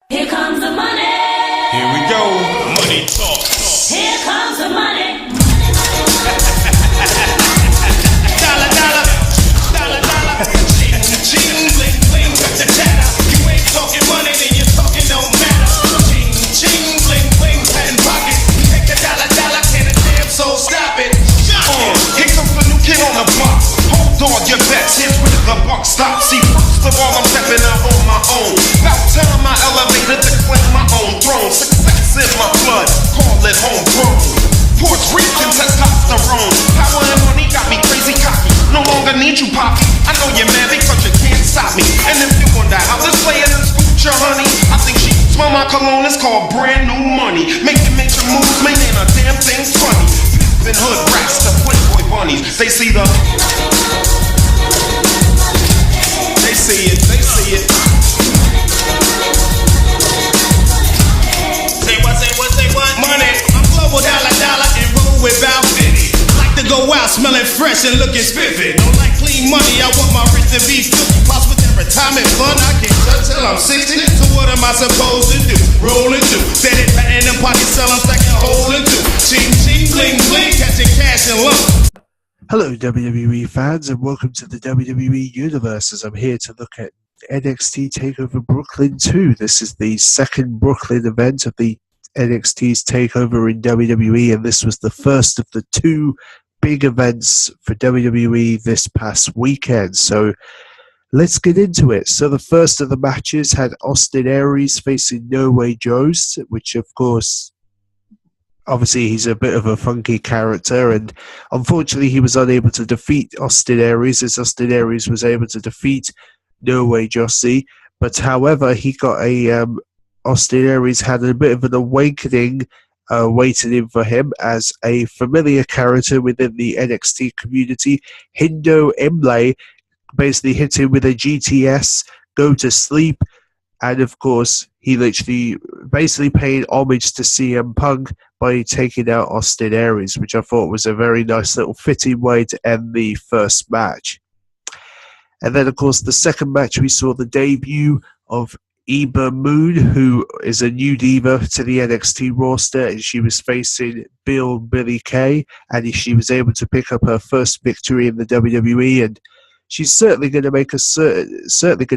Here comes the money. Here we go. Money talk. Here comes the money. Dollar, dollar. Dollar, dollar. Ching, ching, bling, bling. Cut the chatter. You ain't talking money, then your talking don't matter. Ching, ching, bling, bling. Patent pocket. Take the dollar, dollar. Can a damn soul stop it? Here comes the new kid on the block. Hold on, your bets. Here's where the buck stops. See, first of all, I'm stepping out on my own. About time I elevated to claim my own throne. Success in my blood, call it homegrown. Puerto Rican testosterone. Power and money got me crazy cocky. No longer need you, Poppy. I know you're mad because you can't stop me. And if you wonder how this player is future, honey, I think she smell my cologne. It's called brand new money. Making major moves, making a damn thing's funny. Pimpin' hood rats to playboy bunnies. They see the... They see it, they see it. Say what, say what, say what? Money. I'm global dollar, dollar, and roll without 50. Like to go out smelling fresh and looking spiffy. Don't like clean money, I want my wrist to be filthy. Plus with that retirement fund, I can't touch till I'm 60. So what am I supposed to do? Rollin' through. Set it, patting them pockets, sell them, stacking, holding through. Ching, ching, bling, bling, catching cash and lump. Hello WWE fans and welcome to the WWE Universe as I'm here to look at NXT Takeover Brooklyn 2. This is the second Brooklyn event of the NXT's Takeover in WWE, and this was the first of the two big events for WWE this past weekend. So let's get into it. So the first of the matches had Austin Aries facing No Way Joes, which of course... Obviously, he's a bit of a funky character, and unfortunately, he was unable to defeat Austin Aries, as Austin Aries was able to defeat No Way Jossie. But however, he got Austin Aries had a bit of an awakening waiting in for him as a familiar character within the NXT community. Hindo Imlay basically hit him with a GTS, go to sleep, and of course, he literally basically paid homage to CM Punk by taking out Austin Aries, which I thought was a very nice little fitting way to end the first match. And then, of course, the second match, we saw the debut of Eva Moon, who is a new diva to the NXT roster, and she was facing Billie Kay, and she was able to pick up her first victory in the WWE, and she's certainly going to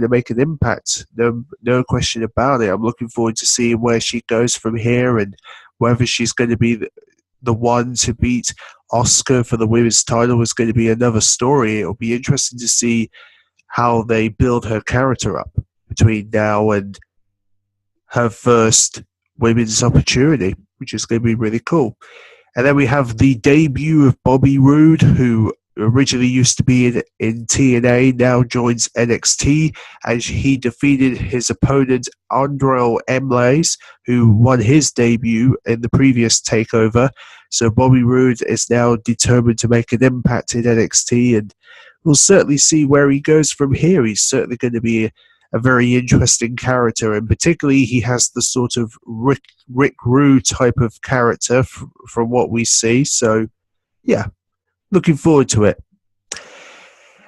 make an impact. No question about it. I'm looking forward to seeing where she goes from here and whether she's going to be the one to beat Asuka for the women's title is going to be another story. It'll be interesting to see how they build her character up between now and her first women's opportunity, which is going to be really cool. And then we have the debut of Bobby Roode, who originally used to be in TNA, now joins NXT, as he defeated his opponent Andrel Emlays, who won his debut in the previous takeover. So Bobby Roode is now determined to make an impact in NXT, and we'll certainly see where he goes from here. He's certainly going to be a very interesting character, and particularly he has the sort of Rick Rude type of character from what we see. So yeah, looking forward to it.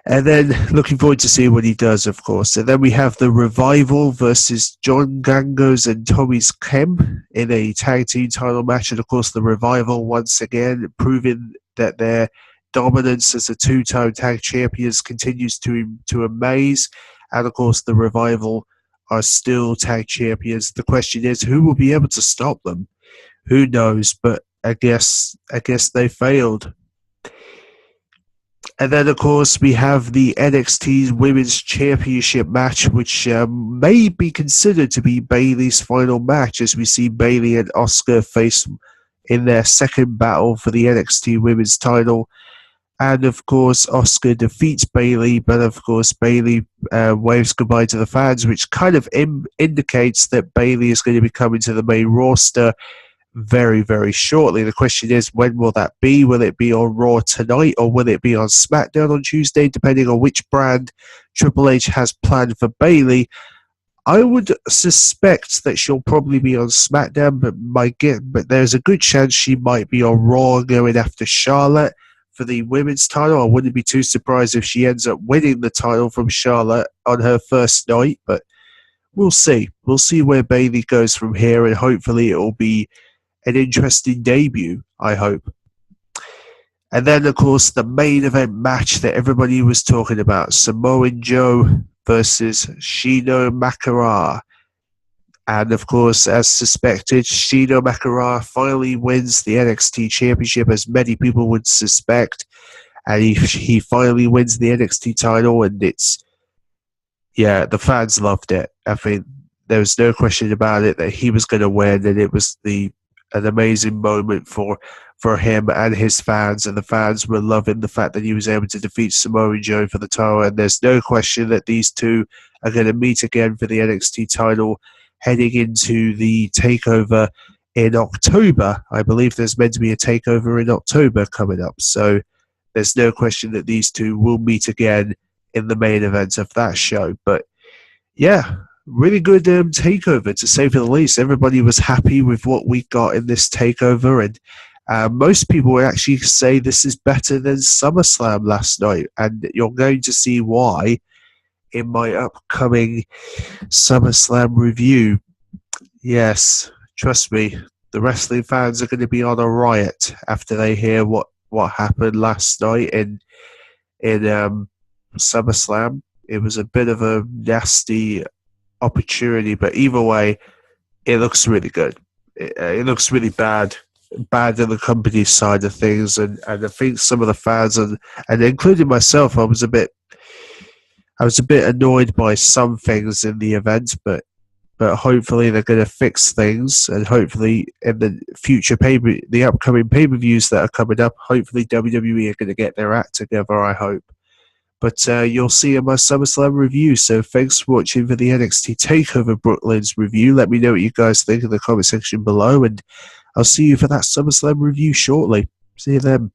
And then looking forward to seeing what he does, of course. And then we have the Revival versus John Gangos and Tommy's Khem in a tag team title match. And of course, the Revival once again proving that their dominance as a two-time tag champions continues to amaze. And of course, the Revival are still tag champions. The question is, who will be able to stop them? Who knows? But I guess they failed. And then, of course, we have the NXT Women's Championship match, which may be considered to be Bayley's final match, as we see Bayley and Asuka face in their second battle for the NXT Women's title. And, of course, Asuka defeats Bayley, but, of course, Bayley waves goodbye to the fans, which kind of indicates that Bayley is going to be coming to the main roster very, very shortly. The question is, when will that be? Will it be on Raw tonight, or will it be on SmackDown on Tuesday, depending on which brand Triple H has planned for Bayley? I would suspect that she'll probably be on SmackDown, but there's a good chance she might be on Raw going after Charlotte for the women's title. I wouldn't be too surprised if she ends up winning the title from Charlotte on her first night, but we'll see. We'll see where Bayley goes from here, and hopefully it will be an interesting debut, I hope. And then, of course, the main event match that everybody was talking about, Samoa Joe versus Shino Makara. And, of course, as suspected, Shino Makara finally wins the NXT Championship, as many people would suspect. And he finally wins the NXT title, and the fans loved it. I think there was no question about it that he was going to win, and it was an amazing moment for him and his fans, and the fans were loving the fact that he was able to defeat Samoa Joe for the title, and there's no question that these two are going to meet again for the NXT title heading into the takeover in October. I believe there's meant to be a takeover in October coming up, so there's no question that these two will meet again in the main event of that show. But yeah, really good takeover, to say for the least. Everybody was happy with what we got in this takeover, and most people would actually say this is better than SummerSlam last night, and you're going to see why in my upcoming SummerSlam review. Yes, trust me, the wrestling fans are going to be on a riot after they hear what happened last night in SummerSlam. It was a bit of a nasty opportunity, but either way, it looks really good. It looks really bad on the company's side of things, and I think some of the fans and including myself, I was a bit annoyed by some things in the event, but hopefully they're going to fix things, and hopefully in the future the upcoming pay-per-views that are coming up, hopefully WWE are going to get their act together, I hope. But you'll see in my SummerSlam review. So thanks for watching for the NXT Takeover Brooklyn's review. Let me know what you guys think in the comment section below, and I'll see you for that SummerSlam review shortly. See you then.